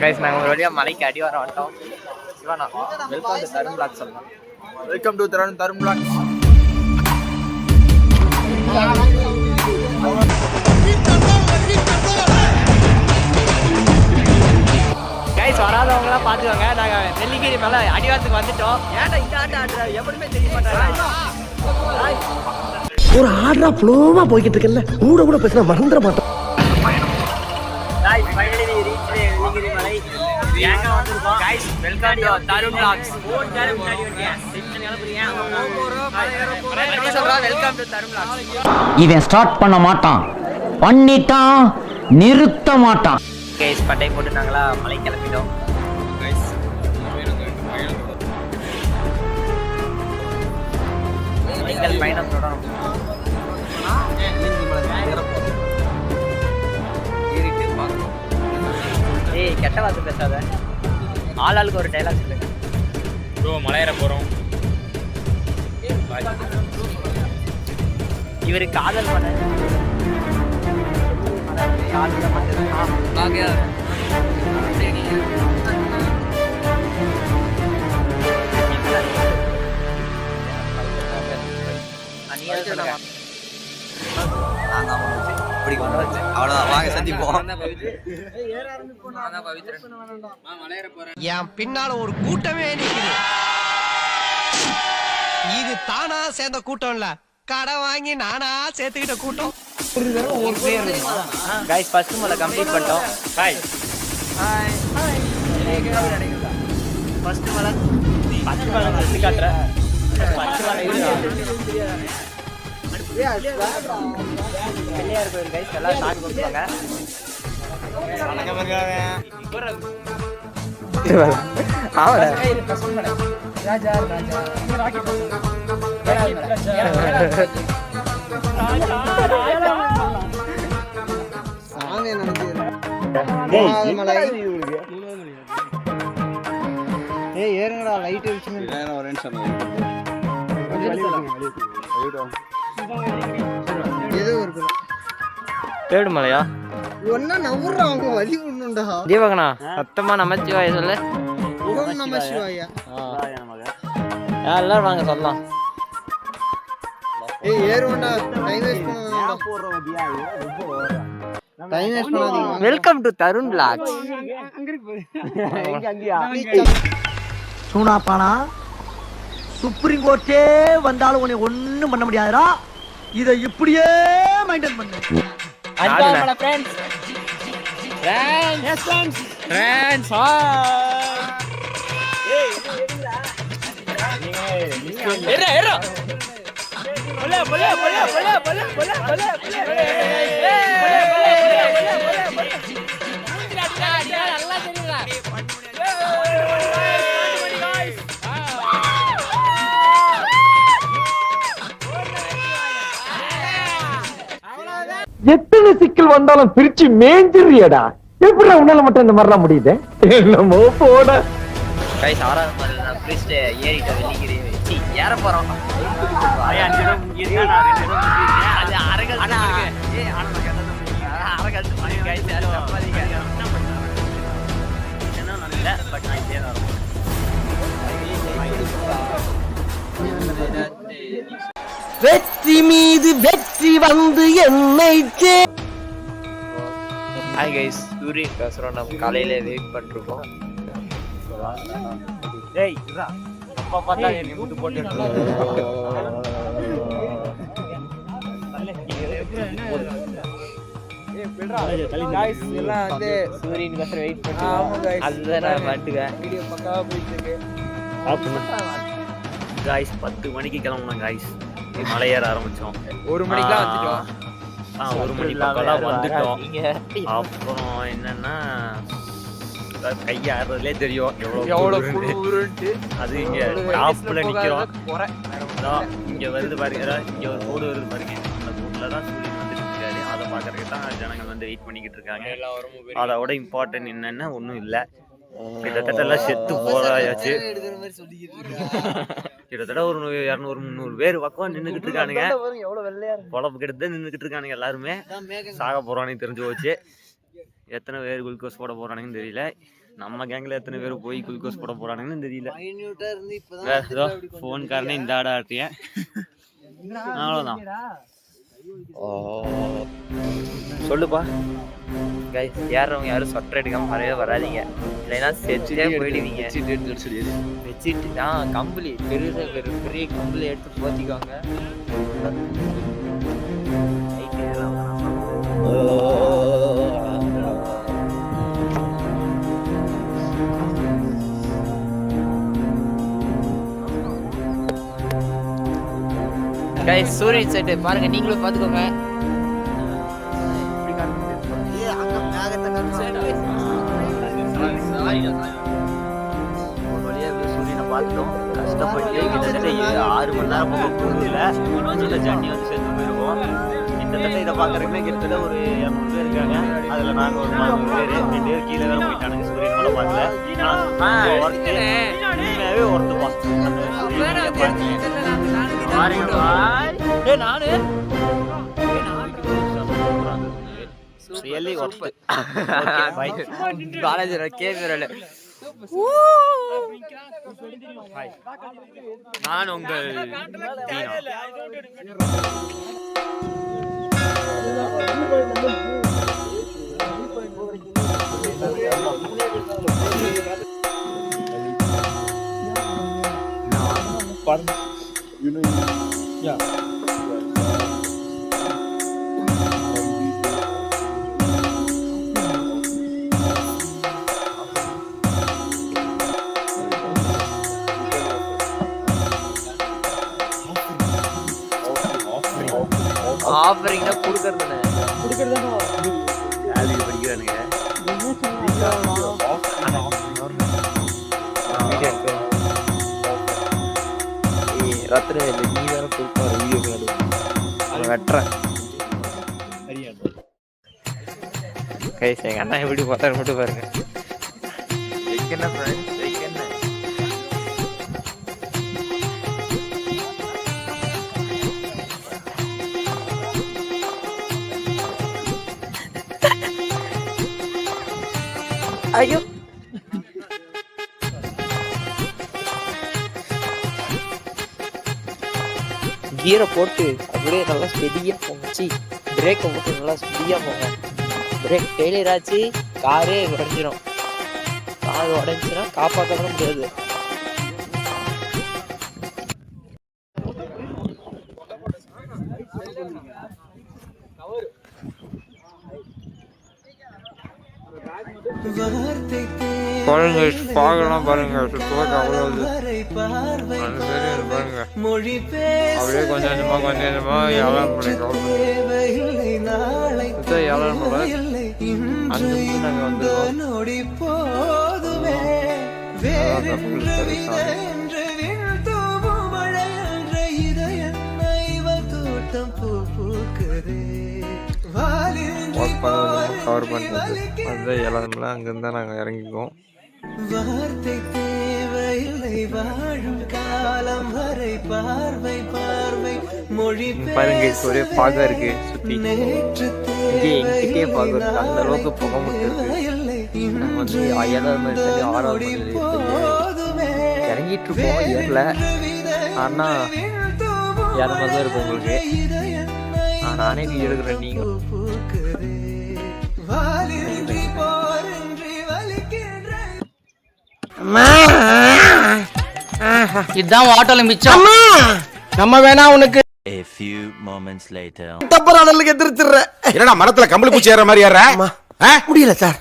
Guys நாங்கள் ஒரு வழியாக மலைக்கு அடி வர வந்துட்டோம். சிவானா வெல்கம் டு தருண் பிளாக் சொல்லலாம். Welcome to Tarun blog. Guys வராதவங்களாம் பார்த்துக்கோங்க. நாங்கள் வெள்ளிக்கிரி மேலே அடிவாரத்துக்கு வந்துட்டோம். ஏன்டா இந்த ஆட்டம் ஆடுற எப்படியுமே தெரிய மாட்டாங்க. ஒரு ஆர்டரா ஃப்ளோவா போய்கிட்டு இருக்கல, கூட பேசினா மறந்துட மாட்டோம். இவன் ஸ்டார்ட் பண்ண மாட்டான், பண்ணிட்டான் நிறுத்த மாட்டான். பட்டை போட்டு நாங்களா மலை கிளம்பிட்டோம். எங்கள் பயணம் தொடரும். ஏய் கெட்ட வார்த்தை பேசாத. ஆளாளுக்கு ஒரு டைலாக் சொல்லுங்க. ப்ரோ மலையேற போறோம். இவரு காதல் பண்ண என் பின்னால ஒரு கூட்டமே நிக்குது. இது தானா சேர்ந்த கூட்டம் இல்ல, கடை வாங்கி நானா சேர்த்துக்கிட்ட கூட்டம். கைஸ் ஃபர்ஸ்ட் மலை கம்ப்ளீட் பண்ணிட்டோம். ஹாய் ஃபர்ஸ்ட் மலை சுத்தி காட்டுறேன். வெள்ளையார் கோயில் கைஸ் எல்லாம் சாமி கொடுப்பாங்க. ஏறுங்கடா லைட் தேடு மலையா ஒன்னா நவுறாங்க வலி ஒண்ணுண்டா. தீபகனா சத்தமா நமச்சிவாய சொல்லு. ஓம் நம சிவாயா. எல்லாரும் வாங்க சொல்லலாம். ஏய் ஏறுடா, டைம் வேஸ்ட் பண்ணாதடா. டைம் வேஸ்ட் பண்ணாதீங்க. Welcome to Tarun blog. சூனாப்பானா சுப்ரீம் கோர்ட்டே வந்தாலும் உன்னை ஒண்ணும் பண்ண முடியாதுடா. இதை இப்படியே மெயின்டைன் பண்ணு. அன்பான फ्रेंड्स எஸ் फ्रेंड्स ஏய் ஏறா ஏறா போல போல போல போல போல போல போல நல்லா தெரியுதா. எத்தனை சிக்கல் வந்தாலும் பிரிச்சு மேஞ்சிரியடா. எப்படி உன்னால மட்டும் இந்த மாதிரிலாம் முடியுது? என்னமோ போட. கைஸ் ஆறாவது மலை நான் பிரிஸ்ட் ஏறிட்ட வெள்ளிக்கிரி வச்சு ஏற போறோம். அது அரகல் பட் நான் இதே வரோம். வெற்றி மீது வெற்றி வந்து என்னை ஹாய் கைஸ், சூரியன் பேசுகிறோம். நம்ம காலையில் வெயிட் பண்ணிருக்கோம். ஏய் அப்பா பார்த்தா என்னை முட்டு போட்டு எல்லாம் வந்து சூரியன் பேசுகிற வெயிட் பண்ணி அதுதான் நான் மாட்டுக்கேன். வீடியோ பக்காவா போயிட்டு இருக்கு. காய்ஸ் 10 மணிக்கு கிளம்புனோம். காய்ஸ் மலை ஏற ஆரம்பிச்சோம். 1 மணிக்கெல்லாம் வந்துட்டோம். 1 மணி பக்கம்லாம் வந்துட்டோம். அப்புறம் என்னன்னா கையாடுறதுலே தெரியும் எவ்வளவு உருண்டு. அது இங்க டாப்ல நிக்கிறோம். இங்க வருது பாருங்க, இங்க ஒரு கோடு வருது பாருங்க. அந்த கோடுல தான் சூரியன் வந்துட்டு இருக்காரு. அதை பாக்குறதுக்கு தான் ஜனங்கள் வந்து வெயிட் பண்ணிக்கிட்டு இருக்காங்க. அதோட இம்பார்ட்டன்ட் என்னன்னா ஒன்றும் இல்லை, கிட்டத்தட்ட எல்லாம் செத்து போறாயாச்சு. கிட்டத்தட்ட ஒரு 200-300 பேர் பக்கம் நின்றுகிட்டு இருக்கானுங்க. பொழப்பு கிட்ட நின்றுகிட்டு இருக்கானுங்க. எல்லாருமே சாக போறானு தெரிஞ்சு போச்சு. எத்தனை பேர் குளுக்கோஸ் போட போகிறானுங்கன்னு தெரியல. நம்ம கேங்கில் எத்தனை பேர் போய் குளுக்கோஸ் போட போகிறானுங்கன்னு தெரியல. ஏதோ ஃபோன்காரனே இந்த ஆட ஆட்டியேன். அவ்வளோதான். சொல்லுப்பா கைஸ், ஏறவங்க யாரும் சொட்டர் எடுக்காம வரவே வராதிங்க, இல்லைன்னா செச்சுட்டே போயிடுவீங்க. வச்சுட்டு கம்பளி பெரிய பெரிய கம்பளி எடுத்து போத்திக்குவாங்க. கைஸ், சூரியன் செட்டு பாருங்க, நீங்களும் பார்த்துக்கோங்க. ஒரு வழியாக சூரியனை பார்த்துட்டோம். கஷ்டப்பட்டு கிட்டத்தட்ட 6 மணி நேரம் போக கூடுதல ஜர்னி வந்து சேர்ந்து போயிருவோம். கிட்டத்தட்ட இதை பார்க்குறதுமே கிட்டத்தட்ட ஒரு 200 பேர் இருக்காங்க. அதில் நாங்கள் ஒரு 400 பேர், 2 பேர் கீழே வேற போயிட்டானுங்க. சூரியன் கூட பார்க்கல. உண்மையாகவே ஒருத்துப்பா ரியலி ஒர்த்து. காலேஜ் கேமரா நான் உங்கள் ஆஃபரிங்னா கொடுக்கறது காலேஜ் படிக்கிறானுங்க. ரத்ன இல்லை, நீ வேற கொடுப்பாரு வீடியோ அவன் வெட்டுறேன். கைஸ், எங்க அண்ணா எப்படி பார்த்தாரு மட்டும் பாருங்க. என்ன ஃப்ரெண்ட்ஸ், என்ன ஐயோ கீரை போட்டு அப்படியே நல்லா ஸ்பெடியாக போச்சு. பிரேக்கை போட்டு நல்லா ஸ்பெடியாக போங்க. பிரேக் ஃபெயிலியர் ஆச்சு, காரே உடஞ்சிரும். கார் உடஞ்சினா காப்பாற்ற முடியாது. பாருங்க, பார்க்கலாம் பாருங்க, சுத்தமாக அவ்வளோ பாருங்க. அப்படியே கொஞ்சம் கொஞ்சமா ஏழாம் பண்ணிக்கலாம். ஏழாம் அங்கே நாங்கள் வந்துடுவோம். கவர் பண்ணுறது அதுதான் ஏழாம்ல. அங்கேருந்து தான் நாங்கள் இறங்கிக்குவோம். வார்த்தை தேவையில்லை, வாழும் காலம் வரை பார்வை பார்வை மொழி. பாருங்க, ஒரே பாகா இருக்கு சுத்தி. இங்கே எங்கிட்டே பாக இருக்கு. அந்த அளவுக்கு புகை மட்டும் இருக்கு. நாங்கள் வந்து 7வது மணி 6வது மணி இறங்கிட்டு இருக்கோம். ஏறல, ஆனால் ஏற மாதிரி தான் இருக்கும் உங்களுக்கு. நானே வீடியோ எடுக்கிறேன். நீங்கள் இதுதான் ஆட்டோல மிச்சம். நம்ம வேணா உனக்கு A few moments later. தப்பறானலுக்கு எதிர்த்துற. என்னடா மரத்துல கம்பளி பூச்சி ஏற மாதிரி ஏற? முடியல சார்.